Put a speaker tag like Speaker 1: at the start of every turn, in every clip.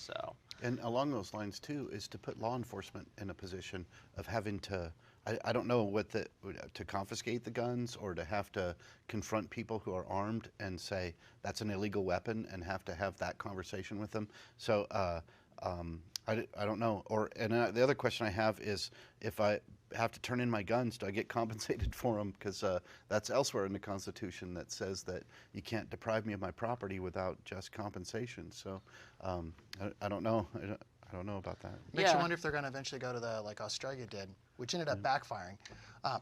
Speaker 1: So,
Speaker 2: And along those lines too is to put law enforcement in a position of having to, I don't know what to confiscate the guns or to have to confront people who are armed and say that's an illegal weapon and have to have that conversation with them. So I don't know. And the other question I have is if I have to turn in my guns, do I get compensated for them? Because that's elsewhere in the Constitution that says that you can't deprive me of my property without just compensation. So I don't know. I don't know about that.
Speaker 3: Makes you
Speaker 1: yeah.
Speaker 3: wonder if they're going to eventually go to the like Australia did, which ended up backfiring.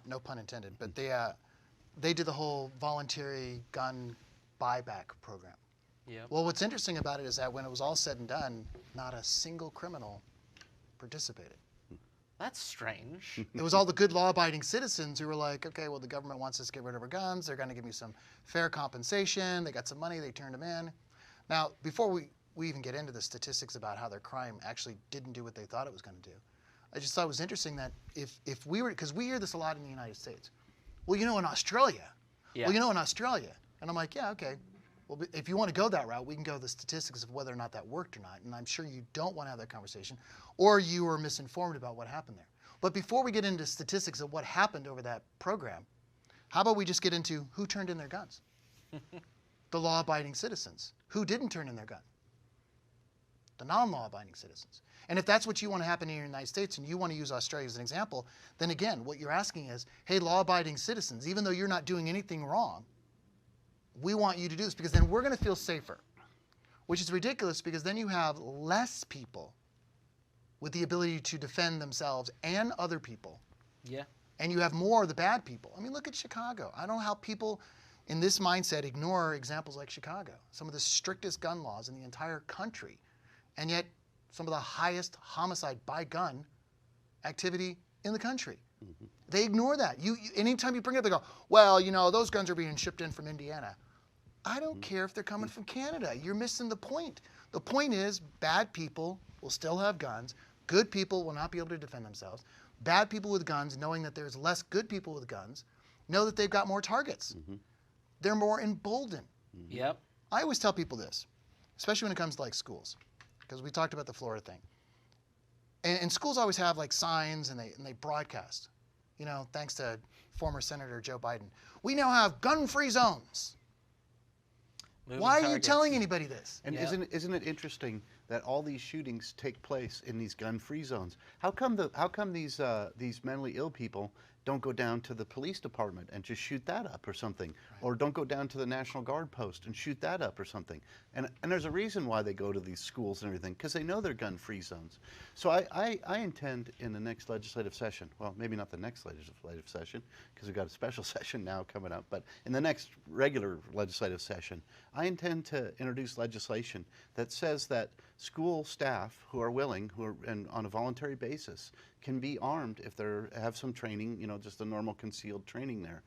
Speaker 3: No pun intended. But they did the whole voluntary gun buyback program.
Speaker 1: Yep.
Speaker 3: Well, what's interesting about it is that when it was all said and done, not a single criminal participated.
Speaker 1: That's strange.
Speaker 3: It was all the good law-abiding citizens who were like, okay, well, the government wants us to get rid of our guns. They're going to give me some fair compensation. They got some money. They turned them in. Now, before we even get into the statistics about how their crime actually didn't do what they thought it was going to do, I just thought it was interesting that if we were, because we hear this a lot in the United States, well, you know, in Australia,
Speaker 1: Yeah.
Speaker 3: well, you know, in Australia. And I'm like, yeah, okay. Well, if you want to go that route, we can go to the statistics of whether or not that worked or not. And I'm sure you don't want to have that conversation, or you were misinformed about what happened there. But before we get into statistics of what happened over that program, how about we just get into who turned in their guns? The law-abiding citizens. Who didn't turn in their gun? The non-law-abiding citizens. And if that's what you want to happen in the United States and you want to use Australia as an example, then again, what you're asking is, hey, law-abiding citizens, even though you're not doing anything wrong, we want you to do this because then we're going to feel safer, which is ridiculous because then you have less people with the ability to defend themselves and other people,
Speaker 1: Yeah.
Speaker 3: and you have more of the bad people. I mean, look at Chicago. I don't know how people in this mindset ignore examples like Chicago, some of the strictest gun laws in the entire country, and yet some of the highest homicide by gun activity in the country. They ignore that. Anytime you bring it up, they go, well, you know, those guns are being shipped in from Indiana. I don't care if they're coming from Canada. You're missing the point. The point is bad people will still have guns. Good people will not be able to defend themselves. Bad people with guns, knowing that there's less good people with guns, know that they've got more targets. They're more emboldened.
Speaker 1: Yep.
Speaker 3: I always tell people this, especially when it comes to like schools, because we talked about the Florida thing. And schools always have like signs and they broadcast. You know, thanks to former Senator Joe Biden. We now have gun-free zones.
Speaker 1: Moving
Speaker 3: Why are you
Speaker 1: targets.
Speaker 3: telling anybody this?
Speaker 2: And
Speaker 1: Yeah.
Speaker 2: isn't it interesting that all these shootings take place in these gun-free zones? How come these mentally ill people don't go down to the police department and just shoot that up or something, or don't go down to the National Guard post and shoot that up or something? And there's a reason why they go to these schools and everything, because they know they're gun-free zones. So I intend in the next legislative session, well, maybe not the next legislative session, because we've got a special session now coming up, but in the next regular legislative session, I intend to introduce legislation that says that school staff who are willing, and on a voluntary basis, can be armed if they have some training, you know, just the normal concealed training there.